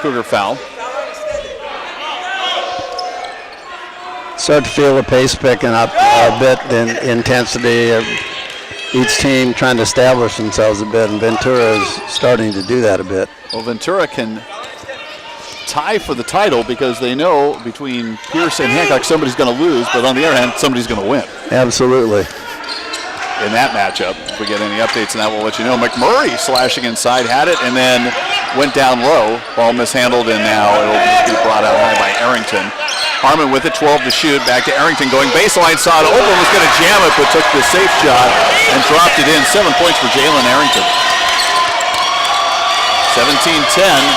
Cougar foul. Start to feel the pace picking up a bit, the intensity of each team trying to establish themselves a bit, and Ventura is starting to do that a bit. Well, Ventura can tie for the title because they know between Pierce and Hancock somebody's going to lose, but on the other hand, somebody's going to win. Absolutely. In that matchup, if we get any updates on that, we'll let you know. McMurray slashing inside, had it, and then went down low. Ball mishandled, and now it'll just be brought out high by Arrington. Harmon with it, 12 to shoot. Back to Arrington going baseline, saw it open, was going to jam it, but took the safe shot and dropped it in. 7 points for Jalen Arrington. 17-10,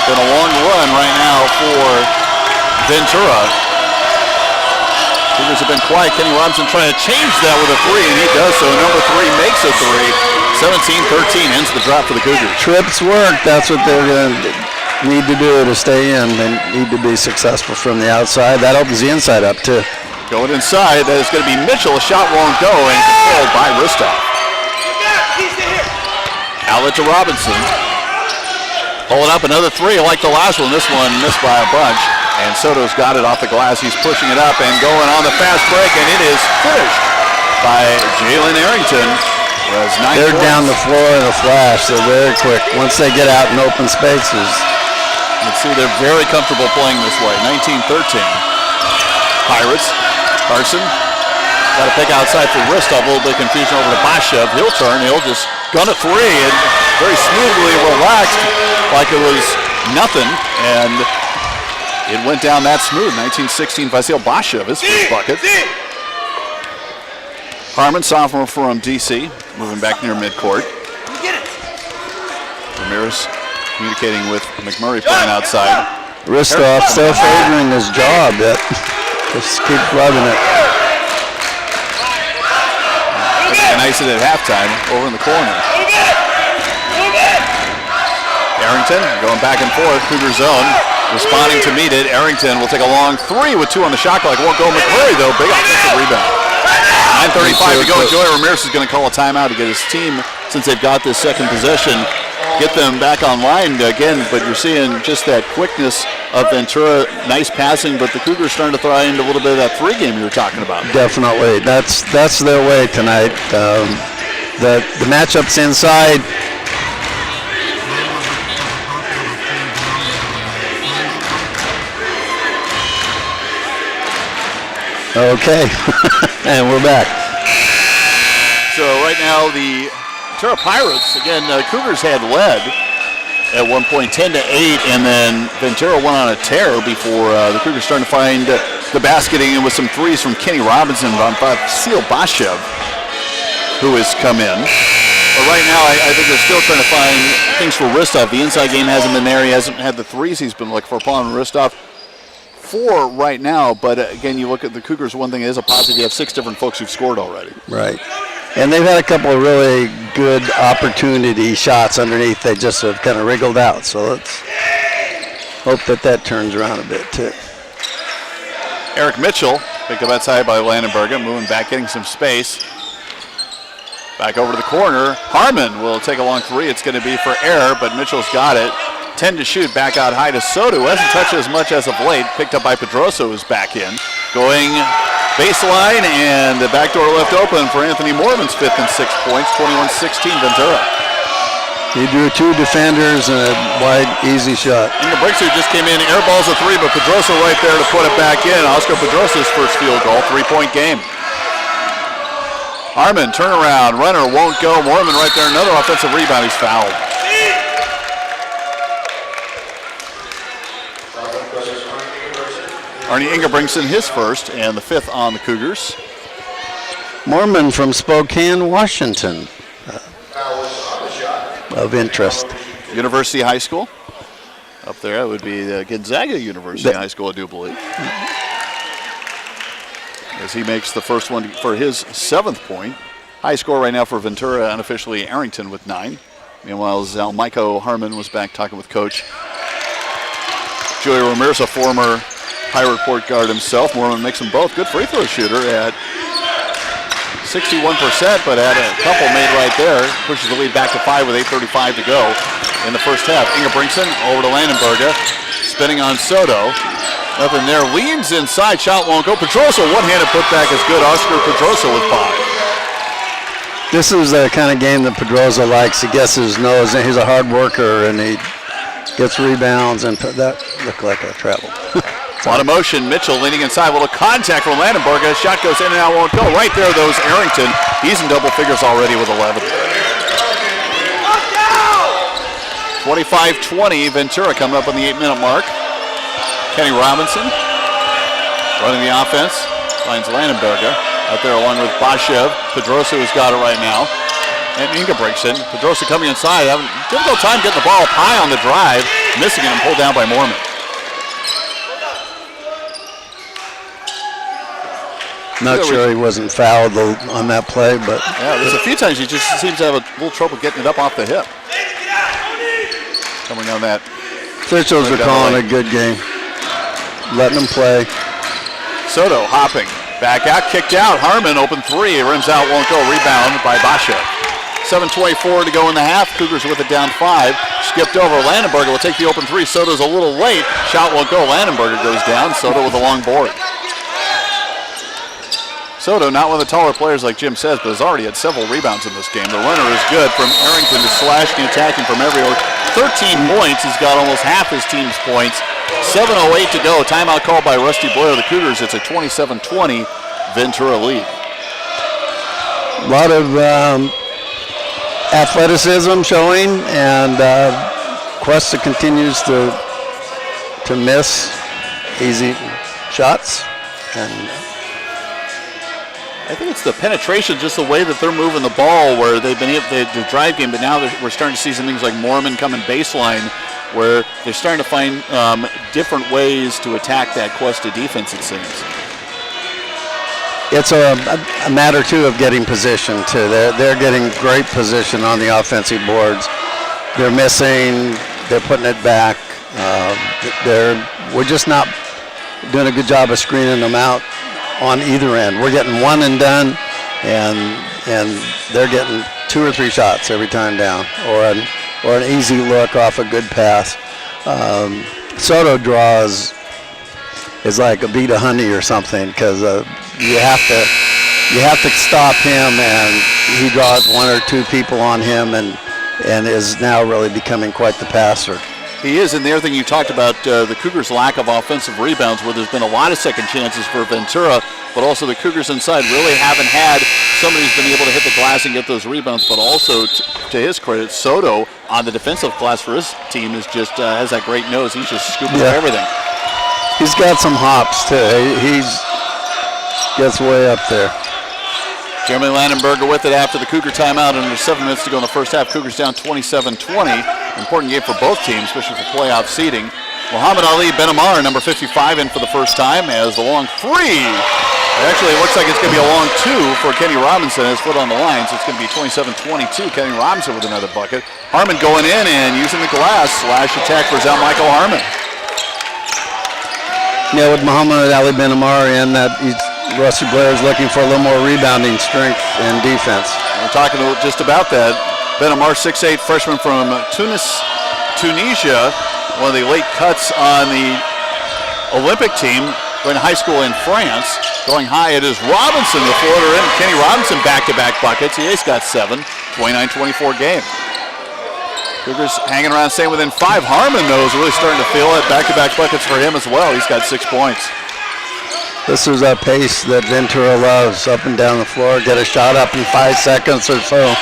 been a long run right now for Ventura. Cougars have been quiet. Kenny Robinson trying to change that with a three, and he does so. Number 3 makes a three. 17-13 ends the drop for the Cougars. Trips work. That's what they're going to need to do to stay in. They need to be successful from the outside. That opens the inside up, too. Going inside, that is going to be Mitchell. A shot won't go, and controlled by Ristov. Outlet to Robinson. Pulling up another three like the last one. This one missed by a bunch. And Soto's got it off the glass. He's pushing it up and going on the fast break, and it is finished by Jalen Arrington. They're down the floor in a flash. They're very quick. Once they get out in open spaces. You can see they're very comfortable playing this way. 19-13. Pirates. Carson. Got to pick outside for Ristov. A little bit of confusion over to Bashev. He'll turn. He'll just gun a three and very smoothly relaxed like it was nothing. And it went down that smooth. 19-16, Vasil Bashev, his first bucket. Harmon, sophomore from D.C., moving back near midcourt. Ramirez communicating with McMurray playing outside. Ristov still favoring his job. Just keep rubbing it. And ice it at halftime over in the corner. Arrington going back and forth, Cougar zone. Responding to meet it. Arrington will take a long three with 2 on the shot clock. Won't go. McMurray, though, big offensive rebound. 9:35 to go. Joey Ramirez is going to call a timeout to get his team, since they've got this second possession, get them back online again. But you're seeing just that quickness of Ventura. Nice passing, but the Cougars starting to throw in a little bit of that three game you were talking about. Definitely. That's their way tonight. The matchups inside. Okay, and we're back. So right now the Ventura Pirates, again, Cougars had led at one point 10-8, and then Ventura went on a tear before the Cougars starting to find the basketing with some threes from Kenny Robinson on Vasil Bashev, who has come in. But right now I think they're still trying to find things for Ristov. The inside game hasn't been there. He hasn't had the threes he's been looking for. Upon Ristov. 4 right now, but again, you look at the Cougars, one thing is a positive, you have 6 different folks who've scored already. Right. And they've had a couple of really good opportunity shots underneath. They just have kind of wriggled out. So let's hope that turns around a bit, too. Eric Mitchell picked up outside by Landenberger, moving back, getting some space. Back over to the corner. Harmon will take a long three. It's going to be for error, but Mitchell's got it. 10 to shoot, back out high to Soto, who hasn't touched as much as of late. Picked up by Pedroso, who's back in. Going baseline, and the back door left open for Anthony Morman's 5th and 6 points, 21-16 Ventura. He drew 2 defenders and a wide, easy shot. Inga Brixer just came in, airballs a 3, but Pedroso right there to put it back in. Oscar Pedroso's first field goal, 3-point game. Harmon, turnaround, runner won't go. Morman right there, another offensive rebound, he's fouled. Arnie Ingebrigtsen, his first, and the 5th on the Cougars. Morman from Spokane, Washington, of interest. University High School. Up there, it would be Gonzaga University High School, I do believe. As he makes the first one for his 7th point. High score right now for Ventura, unofficially Arrington with 9. Meanwhile, Zalmichael Harmon was back talking with Coach Joey Ramirez, a former Pirate Port guard himself. Mormon makes them both. Good free throw shooter at 61%, but had a couple made right there. Pushes the lead back to 5 with 8:35 to go in the first half. Ingebrigtsen over to Landenberger. spinning on Soto. Nothing there. Leans inside. Shot won't go. Pedrosa, one-handed putback is good. Oscar Pedrosa with 5. This is the kind of game that Pedrosa likes. He gets his nose, and he's a hard worker, and he gets rebounds, and that looked like a travel. A lot of motion. Mitchell leaning inside. A little contact from Landenberg. Shot goes in and out, won't go. Right there, those Arrington. He's in double figures already with 11. 25-20. Ventura coming up on the 8-minute mark. Kenny Robinson running the offense. Finds Landenberger out there along with Bashev. Pedrosa, who's got it right now. And Inga breaks in. Pedrosa coming inside. Having a difficult time getting the ball up high on the drive. Missing it and pulled down by Mormon. Not sure he wasn't fouled on that play, but yeah, there's a few times he just seems to have a little trouble getting it up off the hip. Coming on that. Officials are calling a good game. Letting them play. Soto hopping. Back out, kicked out. Harmon open 3. Rims out, won't go. Rebound by Basha. 7:24 to go in the half. Cougars with it down 5. Skipped over. Landenberger will take the open 3. Soto's a little late. Shot won't go. Landenberger goes down. Soto with a long board. Soto, not one of the taller players like Jim says, but has already had several rebounds in this game. The runner is good from Arrington to slashing, attacking from everywhere. 13 points. He's got almost half his team's points. 7:08 to go. Timeout called by Rusty Blair. The Cougars, it's a 27-20 Ventura lead. A lot of athleticism showing, and Cuesta continues to miss easy shots. And I think it's the penetration, just the way that they're moving the ball, where they've been able to the drive game, but now we're starting to see some things like Mormon coming baseline, where they're starting to find different ways to attack that Cuesta defense, it seems. It's a matter, too, of getting position, too. They're getting great position on the offensive boards. They're missing. They're putting it back. We're just not doing a good job of screening them out on either end. We're getting one and done, and they're getting 2 or 3 shots every time down, or an easy look off a good pass. Soto draws is like a beat of honey or something, because you have to stop him, and he draws 1 or 2 people on him, and is now really becoming quite the passer. He is, and the other thing you talked about, the Cougars' lack of offensive rebounds, where there's been a lot of second chances for Ventura, but also the Cougars inside really haven't had somebody who's been able to hit the glass and get those rebounds, but also, to his credit, Soto on the defensive glass for his team is just has that great nose. He's just scooping up everything. He's got some hops, too. He's gets way up there. Jeremy Landenberger with it after the Cougar timeout, and under 7 minutes to go in the first half. Cougars down 27-20. Important game for both teams, especially for playoff seeding. Muhammad Ali Benamar, number 55, in for the first time as the long 3. Actually, it looks like it's going to be a long 2 for Kenny Robinson. His foot on the line, so it's going to be 27-22. Kenny Robinson with another bucket. Harmon going in and using the glass. Slash attack for Michael Harmon. Yeah, with Muhammad Ali Benamar in, that Rusty Blair is looking for a little more rebounding strength and defense. We're talking just about that. Benamar, 6'8", freshman from Tunisia, one of the late cuts on the Olympic team, going to high school in France. Going high, it is Robinson, the floater in. Kenny Robinson back-to-back buckets. He's got 7, 29-24 game. Cougars hanging around, staying within 5. Harmon, though, is really starting to feel it. Back-to-back buckets for him as well. He's got 6 points. This is a pace that Ventura loves, up and down the floor. Get a shot up in 5 seconds or so.